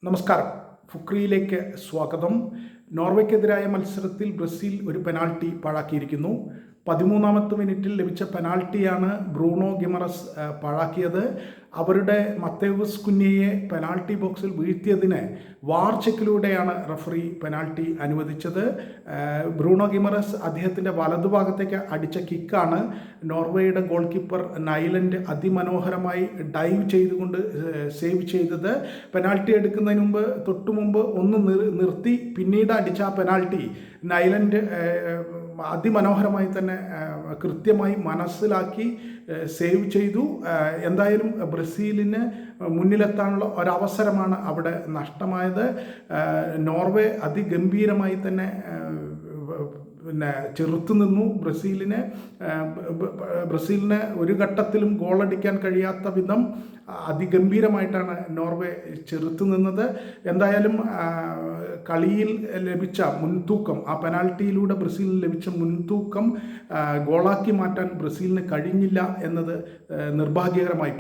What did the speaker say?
നമസ്കാരം. ഫുക്രിയിലേക്ക് സ്വാഗതം. നോർവേക്കെതിരായ മത്സരത്തിൽ ബ്രസീൽ ഒരു പെനാൾട്ടി പാഴാക്കിയിരിക്കുന്നു. 13ാമത്തെ മിനിറ്റിൽ ലഭിച്ച പെനാൾട്ടിയാണ് ബ്രൂണോ ഗിമറസ് പാഴാക്കിയത്. അവരുടെ മത്തേവസ് കുഞ്ഞയെ പെനാൾട്ടി ബോക്സിൽ വീഴ്ത്തിയതിന് വാർ ചെക്കിലൂടെയാണ് റഫറി പെനാൾട്ടി അനുവദിച്ചത്. ബ്രൂണോ ഗിമറസ് അദ്ദേഹത്തിൻ്റെ വലതുഭാഗത്തേക്ക് അടിച്ച കിക്കാണ് നോർവേയുടെ ഗോൾ കീപ്പർ നൈലൻഡ് അതിമനോഹരമായി ഡൈവ് ചെയ്തുകൊണ്ട് സേവ് ചെയ്തത്. പെനാൾട്ടി എടുക്കുന്നതിന് മുമ്പ് തൊട്ടുമുമ്പ് ഒന്ന് നിർത്തി പിന്നീട് അടിച്ച ആ പെനാൾട്ടി നൈലൻഡ് അതിമനോഹരമായി തന്നെ കൃത്യമായി മനസ്സിലാക്കി സേവ് ചെയ്തു. എന്തായാലും ബ്രസീലിന് മുന്നിലെത്താനുള്ള ഒരവസരമാണ് അവിടെ നഷ്ടമായത്. നോർവേ അതിഗംഭീരമായി തന്നെ ചെറുത്തു നിന്നു. ബ്രസീലിന് ഒരു ഘട്ടത്തിലും ഗോളടിക്കാൻ കഴിയാത്ത വിധം അതിഗംഭീരമായിട്ടാണ് നോർവേ ചെറുത്തു നിന്നത്. എന്തായാലും കളിയിൽ ലഭിച്ച മുൻതൂക്കം, ആ പെനാൽറ്റിയിലൂടെ ബ്രസീലിന് ലഭിച്ച മുൻതൂക്കം ഗോളാക്കി മാറ്റാൻ ബ്രസീലിന് കഴിഞ്ഞില്ല എന്നത് നിർഭാഗ്യകരമായി.